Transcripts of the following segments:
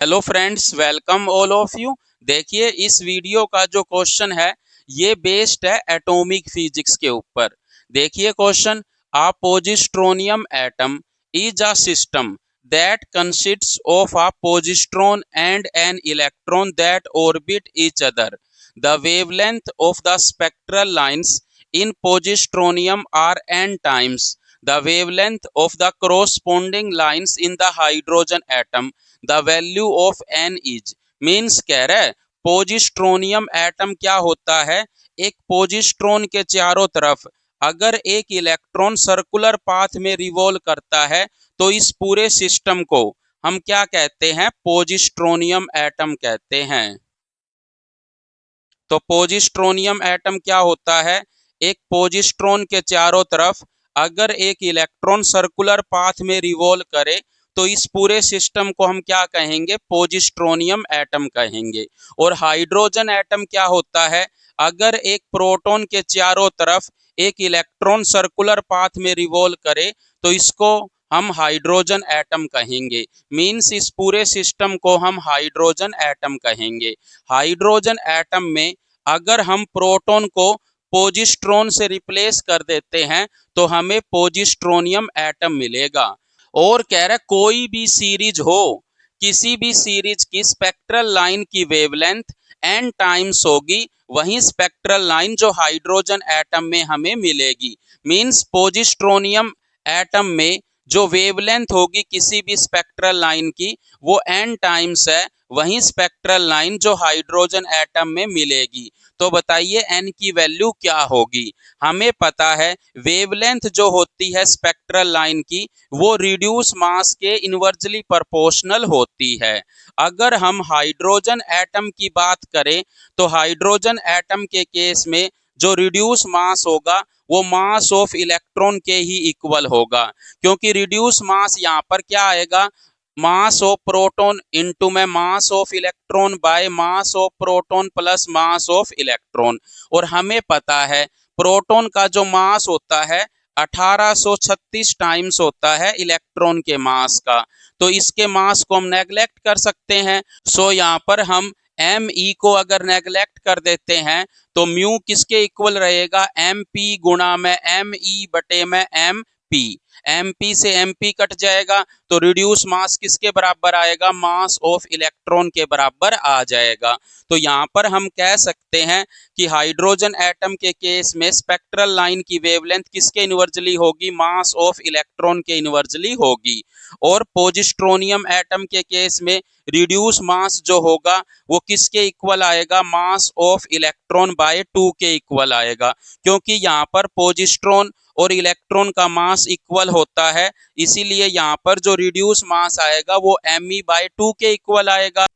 Hello friends, welcome all of you. देखिए, इस video का जो क्वेश्चन है ये बेस्ड है एटॉमिक फिजिक्स के ऊपर। देखिए question, a positronium atom is a system that consists of a positron and an electron that orbit each other. The wavelength of the spectral lines in positronium are n times the wavelength of the corresponding lines in the hydrogen atom. The value of n is means कह रहा है पोजिट्रोनियम atom क्या होता है। एक positron के चारों तरफ अगर एक इलेक्ट्रॉन सर्कुलर पाथ में रिवॉल्व करता है तो इस पूरे सिस्टम को हम क्या कहते हैं? पोजिट्रोनियम एटम कहते हैं। तो पोजिट्रोनियम एटम क्या होता है? एक पोजिट्रॉन के चारों तरफ अगर एक इलेक्ट्रॉन सर्कुलर पाथ में रिवॉल्व करे तो इस पूरे सिस्टम को हम क्या कहेंगे? पोजिट्रोनियम एटम कहेंगे। और हाइड्रोजन एटम क्या होता है? अगर एक प्रोटॉन के चारों तरफ एक इलेक्ट्रॉन सर्कुलर पाथ में रिवॉल्व करे तो इसको हम हाइड्रोजन एटम कहेंगे। मीन्स इस पूरे सिस्टम को हम हाइड्रोजन एटम कहेंगे। हाइड्रोजन एटम में अगर हम प्रोटॉन को पोजिट्रॉन से रिप्लेस कर देते हैं तो हमें पोजिट्रोनियम एटम मिलेगा। और कह रहा है कोई भी सीरीज हो, किसी भी सीरीज की स्पेक्ट्रल लाइन की वेवलेंथ n टाइम्स होगी वही स्पेक्ट्रल लाइन जो हाइड्रोजन एटम में हमें मिलेगी। मींस पोजिट्रोनियम एटम में जो वेवलेंथ होगी किसी भी स्पेक्ट्रल लाइन की वो n टाइम्स है वही स्पेक्ट्रल लाइन जो हाइड्रोजन एटम में मिलेगी। तो बताइए n की वैल्यू क्या होगी? हमें पता है वेवलेंथ जो होती है स्पेक्ट्रल लाइन की वो रिड्यूस मास के इनवर्सली प्रोपोर्शनल होती है। अगर हम हाइड्रोजन एटम की बात करें तो हाइड्रोजन एटम के केस में जो रिड्यूस मास होगा वो मास ऑफ इलेक्ट्रॉन के ही इक्वल होगा, क्योंकि रिड्यूस मास यहाँ पर क्या आएगा? मास ऑफ प्रोटॉन इनटू में mass of electron by mass of proton plus mass of electron. और हमें पता है प्रोटॉन का जो मास होता है 1836 टाइम्स होता है इलेक्ट्रॉन के मास का। तो इसके मास को हम नेग्लेक्ट कर सकते हैं। सो यहाँ पर हम एम ई को अगर नेग्लेक्ट कर देते हैं तो म्यू किसके इक्वल रहेगा? एम पी गुणा में एम ई बटे में एम पी। एम पी से एम पी कट जाएगा तो रिड्यूस मास किसके बराबर आएगा? मास ऑफ इलेक्ट्रॉन के बराबर आ जाएगा। तो यहाँ पर हम कह सकते हैं कि हाइड्रोजन एटम के केस में स्पेक्ट्रल लाइन की वेवलेंथ किसके इनवर्सली होगी? मास ऑफ इलेक्ट्रॉन के इनवर्सली होगी। और पोजिट्रोनियम एटम के केस में रिड्यूस मास जो होगा वो किसके इक्वल आएगा? मास ऑफ इलेक्ट्रॉन बाय 2 के इक्वल आएगा, क्योंकि यहाँ पर पोजिट्रॉन और इलेक्ट्रॉन का मास इक्वल होता है, इसीलिए यहाँ पर जो रिड्यूस मास आएगा वो me/2 के इक्वल आएगा।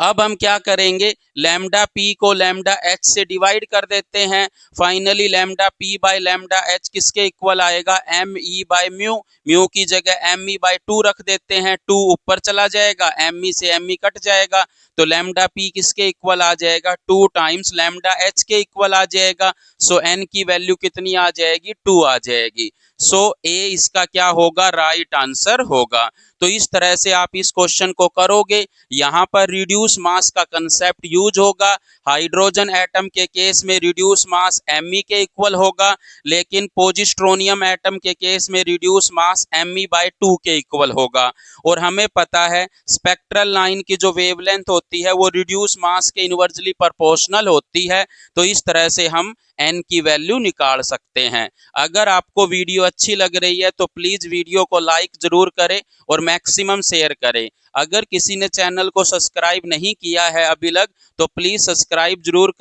अब हम क्या करेंगे? लैम्डा पी को लैम्डा एच से डिवाइड कर देते हैं। Finally lambda P by lambda H किसके इक्वल आएगा? M E by mu. Mu की जगह एम ई बाय 2 रख देते हैं, 2 ऊपर चला जाएगा, एम ई से एम ई कट जाएगा तो लैम्डा पी किसके इक्वल आ जाएगा? 2 टाइम्स लैम्डा एच के इक्वल आ जाएगा। सो एन की वैल्यू कितनी आ जाएगी? 2 आ जाएगी। सो ए इसका क्या होगा? राइट आंसर होगा। तो इस तरह से आप इस क्वेश्चन को करोगे। यहाँ पर रिड्यूस मास का कंसेप्ट यूज होगा। हाइड्रोजन एटम के केस में रिड्यूस मास me के इक्वल होगा, लेकिन पोजिट्रोनियम एटम के केस में रिड्यूस मास me/2 के इक्वल होगा। और हमें पता है स्पेक्ट्रल लाइन की जो वेवलेंथ होती है वो रिड्यूस मास के इनवर्सली प्रोपोर्शनल होती है। तो इस तरह से हम n की वैल्यू निकाल सकते हैं। अगर आपको वीडियो अच्छी लग रही है तो प्लीज वीडियो को लाइक जरूर करें और मैक्सिमम शेयर करें। अगर किसी ने चैनल को सब्सक्राइब नहीं किया है अभी तक तो प्लीज सब्सक्राइब जरूर